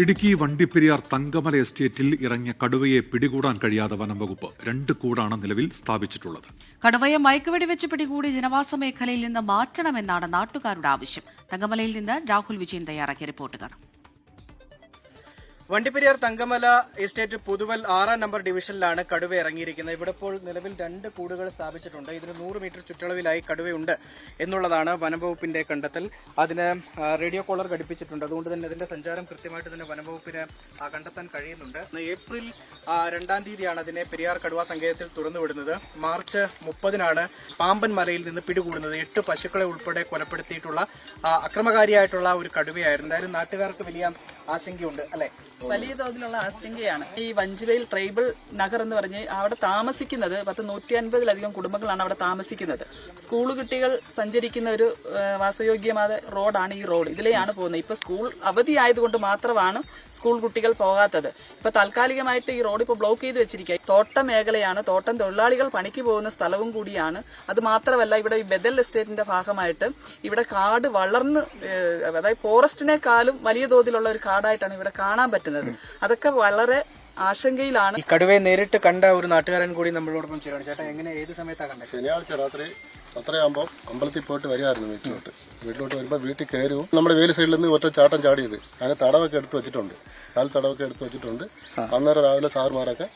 ഇടുക്കി വണ്ടിപ്പെരിയാർ തങ്കമല എസ്റ്റേറ്റിൽ ഇറങ്ങിയ കടുവയെ പിടികൂടാൻ കഴിയാതെ വനംവകുപ്പ് 2 കൂടാണ് നിലവിൽ സ്ഥാപിച്ചിട്ടുള്ളത്. കടുവയെ മയക്കുവെടിവെച്ച് പിടികൂടി ജനവാസ മേഖലയിൽ നിന്ന് മാറ്റണമെന്നാണ് നാട്ടുകാരുടെ ആവശ്യം. തങ്കമലയിൽ നിന്ന് രാഹുൽ വിജയൻ തയ്യാറാക്കിയ റിപ്പോർട്ട് കാണാം. വണ്ടിപ്പെരിയാർ തങ്കമല എസ്റ്റേറ്റ് പുതുവൽ 6ാം നമ്പർ ഡിവിഷനിലാണ് കടുവ ഇറങ്ങിയിരിക്കുന്നത്. ഇവിടെ ഇപ്പോൾ നിലവിൽ 2 കൂടുകൾ സ്ഥാപിച്ചിട്ടുണ്ട്. ഇതിന് 100 മീറ്റർ ചുറ്റളവിലായി കടുവയുണ്ട് എന്നുള്ളതാണ് വനംവകുപ്പിന്റെ കണ്ടെത്തൽ. അതിന് റേഡിയോ കോളർ ഘടിപ്പിച്ചിട്ടുണ്ട്. അതുകൊണ്ട് തന്നെ അതിന്റെ സഞ്ചാരം കൃത്യമായിട്ട് തന്നെ വനംവകുപ്പിന് കണ്ടെത്താൻ കഴിയുന്നുണ്ട്. ഏപ്രിൽ 2-ാം തീയതിയാണ് അതിനെ പെരിയാർ കടുവാ സങ്കേതത്തിൽ തുറന്നുവിടുന്നത്. മാർച്ച് 30-നാണ് പാമ്പൻ മലയിൽ നിന്ന് പിടികൂടുന്നത്. 8 പശുക്കളെ ഉൾപ്പെടെ കൊലപ്പെടുത്തിയിട്ടുള്ള അക്രമകാരിയായിട്ടുള്ള ഒരു കടുവയായിരുന്നു. എന്തായാലും നാട്ടുകാർക്ക് വലിയ ആശങ്കയുണ്ട് അല്ലെ? വലിയ തോതിലുള്ള ആശങ്കയാണ്. ഈ വഞ്ചിവയിൽ ട്രൈബൽ നഗർ എന്ന് പറഞ്ഞ് അവിടെ താമസിക്കുന്നത് 150-ലധികം കുടുംബങ്ങളാണ് അവിടെ താമസിക്കുന്നത്. സ്കൂൾ കുട്ടികൾ സഞ്ചരിക്കുന്ന ഒരു വാസയോഗ്യമായ റോഡാണ് ഈ റോഡ്. ഇതിലെയാണ് പോകുന്നത്. ഇപ്പൊ സ്കൂൾ അവധി ആയതുകൊണ്ട് മാത്രമാണ് സ്കൂൾ കുട്ടികൾ പോകാത്തത്. ഇപ്പൊ താൽക്കാലികമായിട്ട് ഈ റോഡ് ഇപ്പൊ ബ്ലോക്ക് ചെയ്ത് വെച്ചിരിക്കുക. തോട്ടം മേഖലയാണ്, തോട്ടം തൊഴിലാളികൾ പണിക്ക് പോകുന്ന സ്ഥലവും കൂടിയാണ്. അത് മാത്രമല്ല ഇവിടെ ഈ ബദൽ എസ്റ്റേറ്റിന്റെ ഭാഗമായിട്ട് ഇവിടെ കാട് വളർന്ന്, അതായത് ഫോറസ്റ്റിനേക്കാളും വലിയ തോതിലുള്ള ഒരു കാടായിട്ടാണ് ഇവിടെ കാണാൻ പറ്റുന്നത്. അതൊക്കെ വളരെ ആശങ്കയിലാണ്. ഈ കടുവയെ നേരിട്ട് കണ്ട ഒരു നാട്ടുകാരൻ കൂടി നമ്മളോടൊപ്പം ചേരാണ്. ചേട്ടാ, എങ്ങനെ ഏത് സമയത്താണ് കണ്ടത്? ശനിയാഴ്ച രാത്രി 10:30 അമ്പലത്തിൽ പോയിട്ട് വരികയായിരുന്നു. വീട്ടിലോട്ട് വരുമ്പോൾ വീട്ടിൽ കയറും. നമ്മുടെ വേലി സൈഡിൽ നിന്ന് ഒറ്റ ചാട്ടം ചാടിയത്. അതിന് തടവൊക്കെ എടുത്ത് വെച്ചിട്ടുണ്ട്, തടവൊക്കെ എടുത്ത് വെച്ചിട്ടുണ്ട്. അന്നേരം രാവിലെ സാറുമാരൊക്കെ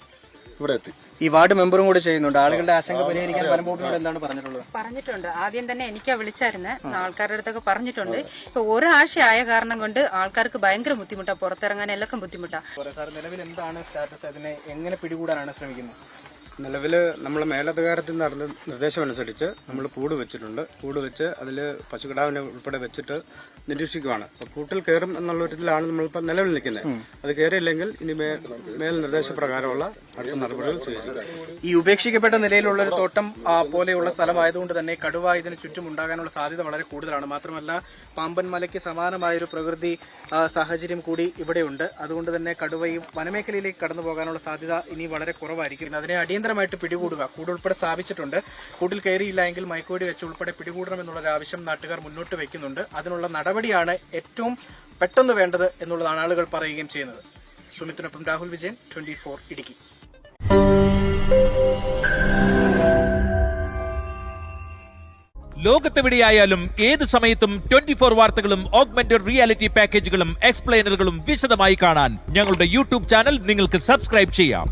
ഇവിടെ എത്തി. ഈ വാർഡ് മെമ്പറും കൂടി ചെയ്യുന്നുണ്ട്. ആളുകളുടെ ആശങ്ക പരിഹരിക്കാൻ വനംവകുപ്പിനോട് എന്താണ് പറഞ്ഞിട്ടുണ്ട്. ആദ്യം തന്നെ എനിക്ക് വിളിച്ചായിരുന്നു, ആൾക്കാരുടെ അടുത്തൊക്കെ പറഞ്ഞിട്ടുണ്ട്. ഇപ്പൊ ഒരാഴ്ചയായ കാരണം കൊണ്ട് ആൾക്കാർക്ക് ഭയങ്കര ബുദ്ധിമുട്ടാണ്, പുറത്തിറങ്ങാൻ എല്ലാവർക്കും ബുദ്ധിമുട്ടാണ്. സാർ, നിലവിൽ എന്താണ് സ്റ്റാറ്റസ്? അതിനെ എങ്ങനെ പിടികൂടാനാണ് ശ്രമിക്കുന്നത്? നിലവിൽ നമ്മൾ മേലധികാരത്തിൽ നടന്ന നിർദ്ദേശമനുസരിച്ച് നമ്മൾ കൂട് വെച്ചിട്ടുണ്ട്. കൂട് വെച്ച് അതിൽ പശുക്കിടാവിനെ ഉൾപ്പെടെ വെച്ചിട്ട് നിരീക്ഷിക്കുകയാണ്. അപ്പോൾ കൂട്ടിൽ കയറും എന്നുള്ള ഇതിലാണ് നമ്മളിപ്പോൾ നിലവിൽ നിൽക്കുന്നത്. അത് കയറിയില്ലെങ്കിൽ ഇനി മേൽ നിർദ്ദേശപ്രകാരമുള്ള അടുത്ത നടപടികൾ സ്വീകരിക്കും. ഈ ഉപേക്ഷിക്കപ്പെട്ട നിലയിലുള്ള ഒരു തോട്ടം പോലെയുള്ള സ്ഥലമായതുകൊണ്ട് തന്നെ കടുവ ഇതിന് ചുറ്റും ഉണ്ടാകാനുള്ള സാധ്യത വളരെ കൂടുതലാണ്. മാത്രമല്ല പാമ്പൻ മലയ്ക്ക് സമാനമായൊരു പ്രകൃതി സാഹചര്യം കൂടി ഇവിടെയുണ്ട്. അതുകൊണ്ട് തന്നെ കടുവയും വനമേഖലയിലേക്ക് കടന്നു പോകാനുള്ള സാധ്യത ഇനി വളരെ കുറവായിരിക്കും. അതിനെ അടിയന്തരമായിട്ട് പിടികൂടുക. കൂടുൾപ്പെടെ സ്ഥാപിച്ചിട്ടുണ്ട്. കൂട്ടിൽ കയറിയില്ല എങ്കിൽ മയക്കുവെടി വെച്ച് ഉൾപ്പെടെ പിടികൂടണമെന്നുള്ള ആവശ്യം നാട്ടുകാർ മുന്നോട്ട് വയ്ക്കുന്നുണ്ട്. അതിനുള്ള നടപടിയാണ് ഏറ്റവും പെട്ടെന്ന് വേണ്ടത് എന്നുള്ളതാണ് ആളുകൾ പറയുകയും ചെയ്യുന്നത്. സുമിത്തിനൊപ്പം രാഹുൽ വിജയൻ, 24 ഇടുക്കി. ലോകത്തെവിടെയായാലും ഏത് സമയത്തും 24 വാർത്തകളും ഓഗ്മെന്റഡ് റിയാലിറ്റി പാക്കേജുകളും എക്സ്പ്ലെയിനറുകളും വിശദമായി കാണാൻ ഞങ്ങളുടെ യൂട്യൂബ് ചാനൽ നിങ്ങൾക്ക് സബ്സ്ക്രൈബ് ചെയ്യാം.